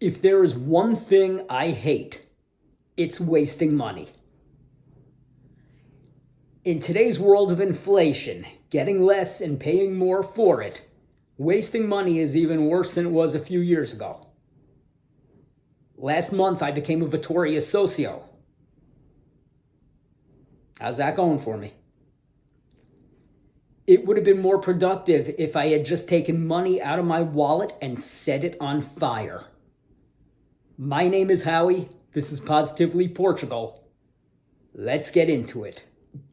If there is one thing I hate, it's wasting money. In today's world of inflation, getting less and paying more for it, wasting money is even worse than it was a few years ago. Last month, I became a Vitória socio. How's that going for me? It would have been more productive if I had just taken money out of my wallet and set it on fire. My name is Howie. This is Positively Portugal. Let's get into it.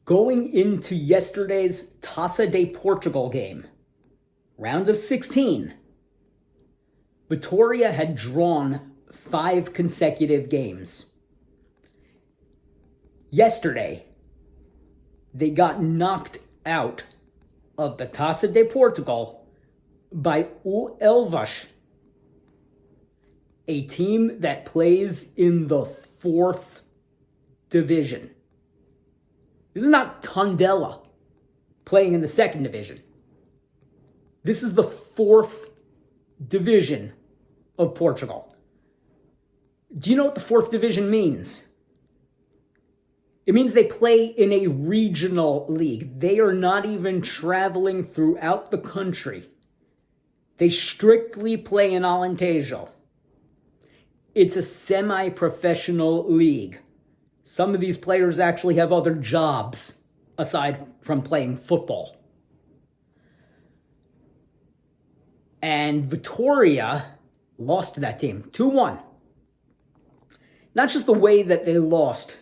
Going into yesterday's Taça de Portugal game, round of 16, Vitória had drawn 5 consecutive games. Yesterday, they got knocked out of the Taça de Portugal by O Elvas, a team that plays in the 4th division. This is not Tondela playing in the 2nd division. This is the 4th division of Portugal. Do you know what the 4th division means? It means they play in a regional league. They are not even traveling throughout the country. They strictly play in Alentejo. It's a semi-professional league. Some of these players actually have other jobs aside from playing football. And Vitória lost to that team, 2-1. Not just the way that they lost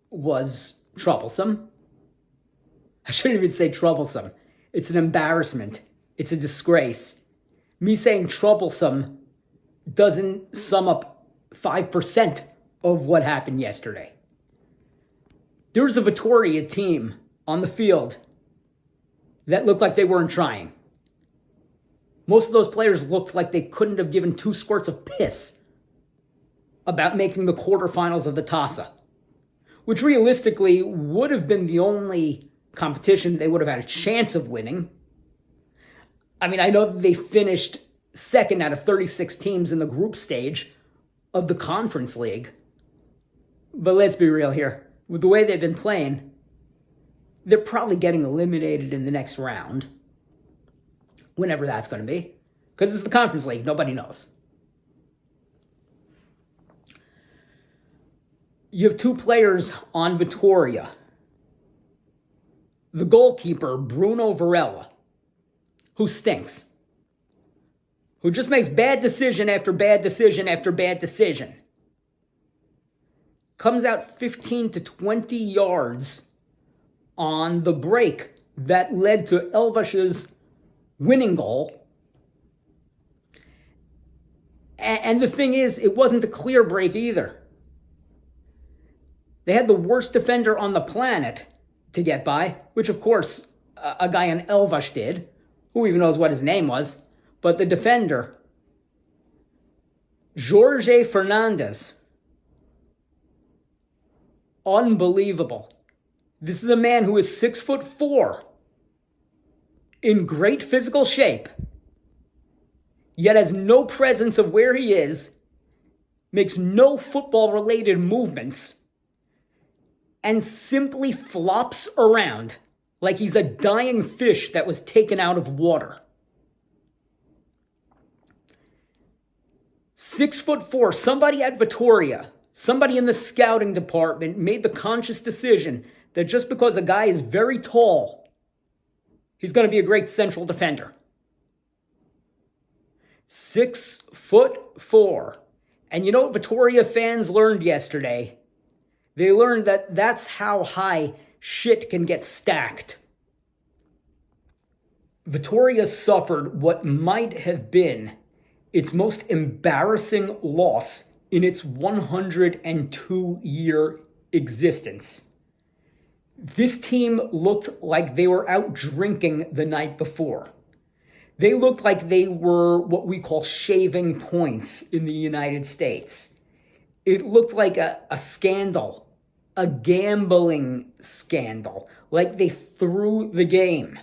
was troublesome. I shouldn't even say troublesome. It's an embarrassment. It's a disgrace. Me saying troublesome doesn't sum up 5% of what happened yesterday. There was a Vitória team on the field that looked like they weren't trying. Most of those players looked like they couldn't have given 2 squirts of piss about making the quarterfinals of the Taça, which realistically would have been the only competition they would have had a chance of winning. I mean, I know that they finished 2nd out of 36 teams in the group stage of the Conference League. But let's be real here. With the way they've been playing, they're probably getting eliminated in the next round. Whenever that's going to be. Because it's the Conference League. Nobody knows. You have 2 players on Vitória. The goalkeeper, Bruno Varela, who stinks. Who just makes bad decision after bad decision after bad decision. Comes out 15 to 20 yards on the break that led to Elvas's winning goal. And the thing is, it wasn't a clear break either. They had the worst defender on the planet to get by, which of course a guy in Elvas did. Who even knows what his name was? But the defender, Jorge Fernandes, unbelievable. This is a man who is 6'4", in great physical shape, yet has no presence of where he is, makes no football-related movements, and simply flops around like he's a dying fish that was taken out of water. 6'4", somebody at Vitória, somebody in the scouting department made the conscious decision that just because a guy is very tall, he's going to be a great central defender. 6'4". And you know what Vitória fans learned yesterday? They learned that that's how high shit can get stacked. Vitória suffered what might have been its most embarrassing loss in its 102-year existence. This team looked like they were out drinking the night before. They looked like they were what we call shaving points in the United States. It looked like a scandal, a gambling scandal, like they threw the game.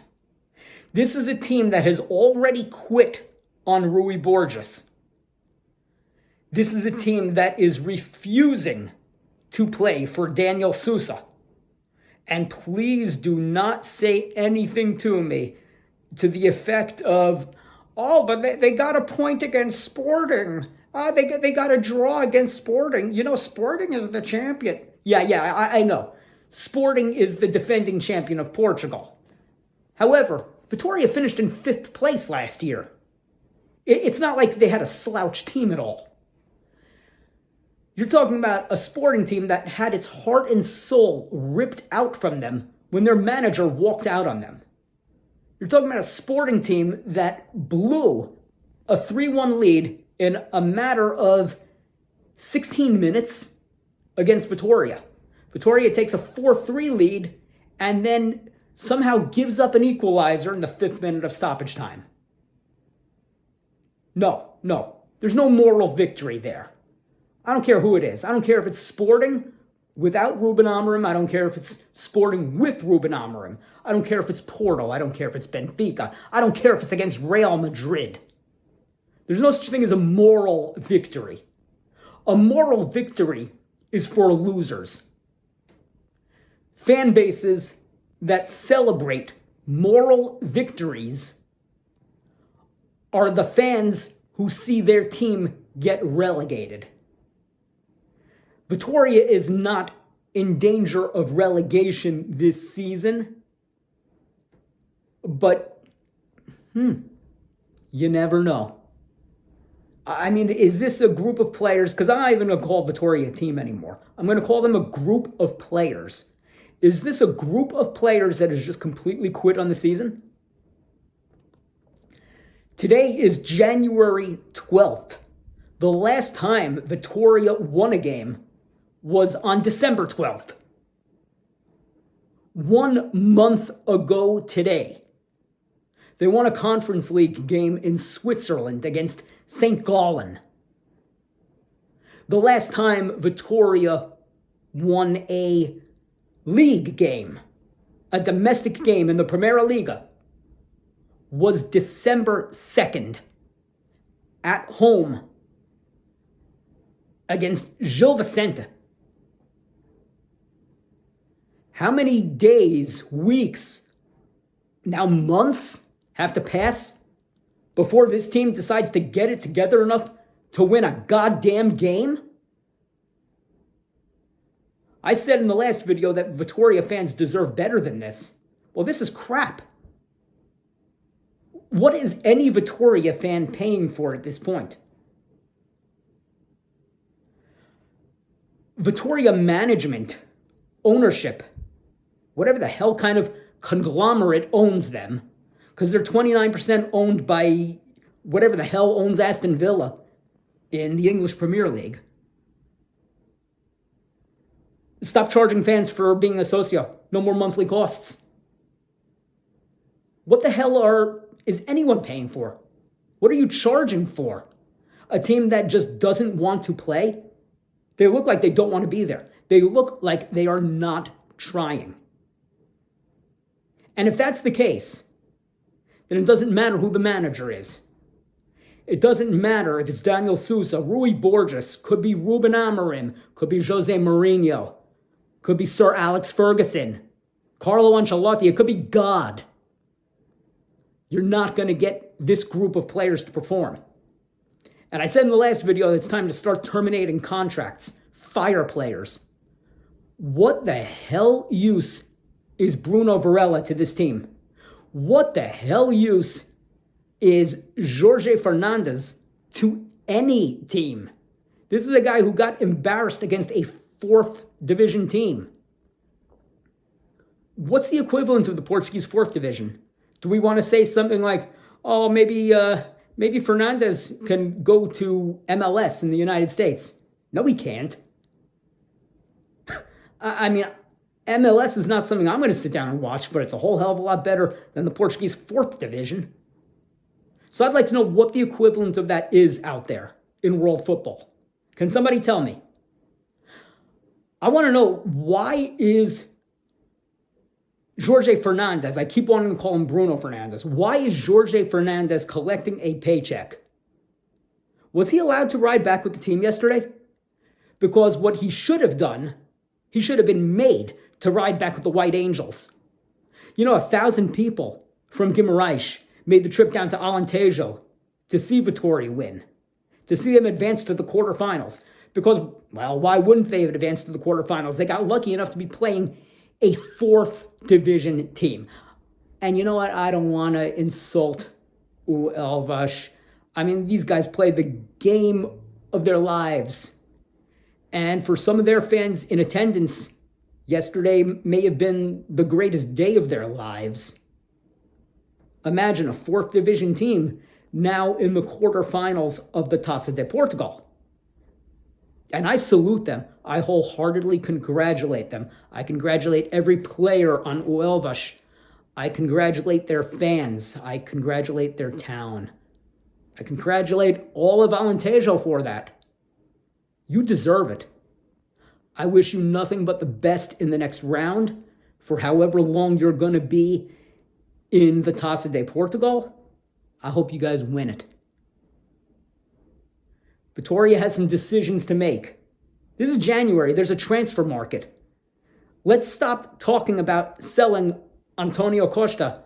This is a team that has already quit on Rui Borges. This is a team that is refusing to play for Daniel Sousa. And please do not say anything to me to the effect of, oh, but they got a point against Sporting. They got a draw against Sporting. You know, Sporting is the champion. Yeah, I know. Sporting is the defending champion of Portugal. However, Vitória finished in 5th place last year. It's not like they had a slouch team at all. You're talking about a Sporting team that had its heart and soul ripped out from them when their manager walked out on them. You're talking about a Sporting team that blew a 3-1 lead in a matter of 16 minutes against Vitória. Vitória takes a 4-3 lead and then somehow gives up an equalizer in the 5th minute of stoppage time. No, there's no moral victory there. I don't care who it is. I don't care if it's Sporting without Ruben Amorim. I don't care if it's Sporting with Ruben Amorim. I don't care if it's Porto. I don't care if it's Benfica. I don't care if it's against Real Madrid. There's no such thing as a moral victory. A moral victory is for losers. Fan bases that celebrate moral victories are the fans who see their team get relegated. Vitória is not in danger of relegation this season, but you never know. I mean, is this a group of players? Because I'm not even going to call Vitória a team anymore. I'm going to call them a group of players. Is this a group of players that has just completely quit on the season? Today is January 12th. The last time Vitória won a game was on December 12th. 1 month ago today, they won a Conference League game in Switzerland against St. Gallen. The last time Vitória won a league game, a domestic game in the Primeira Liga, was December 2nd at home against Gil Vicente. How many days, weeks, now months have to pass before this team decides to get it together enough to win a goddamn game? I said in the last video that Vitória fans deserve better than this. Well, this is crap. What is any Vitória fan paying for at this point? Vitória management, ownership, whatever the hell kind of conglomerate owns them, because they're 29% owned by whatever the hell owns Aston Villa in the English Premier League. Stop charging fans for being a socio. No more monthly costs. What the hell is anyone paying for? What are you charging for? A team that just doesn't want to play? They look like they don't want to be there. They look like they are not trying. And if that's the case, then it doesn't matter who the manager is. It doesn't matter if it's Daniel Sousa, Rui Borges, could be Ruben Amorim, could be Jose Mourinho, could be Sir Alex Ferguson, Carlo Ancelotti, it could be God. You're not going to get this group of players to perform. And I said in the last video that it's time to start terminating contracts, fire players. What the hell use is Bruno Varela to this team? What the hell use is Jorge Fernandes to any team? This is a guy who got embarrassed against a 4th division team. What's the equivalent of the Portuguese 4th division? Do we want to say something like, oh, maybe Fernandes can go to MLS in the United States? No, he can't. I mean, MLS is not something I'm going to sit down and watch, but it's a whole hell of a lot better than the Portuguese 4th division. So I'd like to know what the equivalent of that is out there in world football. Can somebody tell me? I want to know, why is Jorge Fernandes, I keep wanting to call him Bruno Fernandes, why is Jorge Fernandes collecting a paycheck Was he allowed to ride back with the team yesterday? Because what he should have done, he should have been made to ride back with the White Angels. 1,000 people from Guimarães made the trip down to Alentejo to see Vitória win, to see them advance to the quarterfinals. Because, well, why wouldn't they have advanced to the quarterfinals? They got lucky enough to be playing a 4th division team. And you know what? I don't want to insult O Elvas. I mean, these guys played the game of their lives. And for some of their fans in attendance, yesterday may have been the greatest day of their lives. Imagine a 4th division team now in the quarterfinals of the Taça de Portugal. And I salute them. I wholeheartedly congratulate them. I congratulate every player on O Elvas. I congratulate their fans. I congratulate their town. I congratulate all of Alentejo for that. You deserve it. I wish you nothing but the best in the next round for however long you're going to be in the Taça de Portugal. I hope you guys win it. Vitória has some decisions to make. This is January. There's a transfer market. Let's stop talking about selling Antonio Costa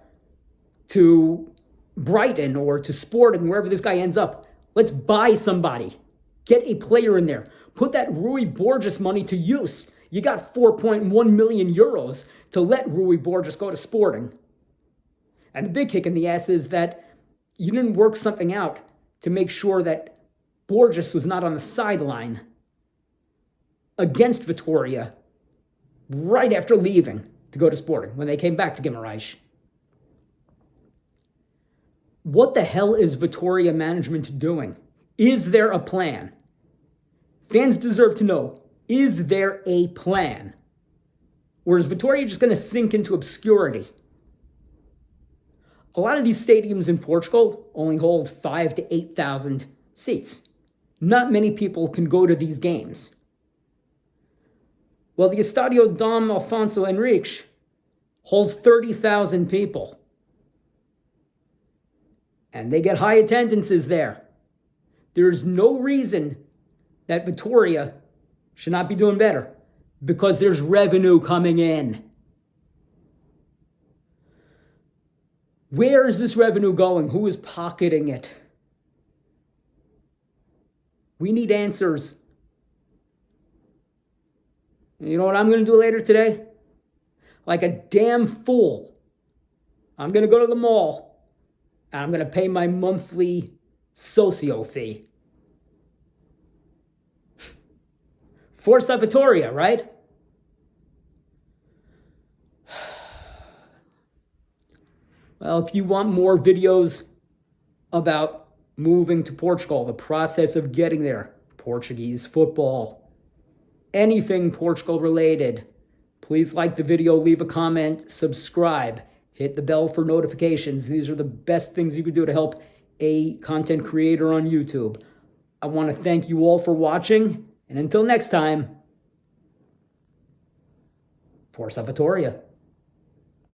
to Brighton or to Sporting, wherever this guy ends up. Let's buy somebody. Get a player in there. Put that Rui Borges money to use. You got 4.1 million euros to let Rui Borges go to Sporting. And the big kick in the ass is that you didn't work something out to make sure that Borges was not on the sideline against Vitória right after leaving to go to Sporting when they came back to Guimarães. What the hell is Vitória management doing? Is there a plan? Fans deserve to know, is there a plan? Or is Vitória just going to sink into obscurity? A lot of these stadiums in Portugal only hold 5,000 to 8,000 seats. Not many people can go to these games. Well, the Estadio Dom Alfonso Henriques holds 30,000 people. And they get high attendances there. There's no reason that Vitória should not be doing better because there's revenue coming in. Where is this revenue going? Who is pocketing it? We need answers. You know what I'm going to do later today? Like a damn fool, I'm going to go to the mall and I'm going to pay my monthly socio fee. Forza Vitória, right? Well, if you want more videos about moving to Portugal, the process of getting there, Portuguese football, anything Portugal related, please like the video, leave a comment, subscribe, hit the bell for notifications. These are the best things you could do to help a content creator on YouTube. I want to thank you all for watching, and until next time, Forza Vitória.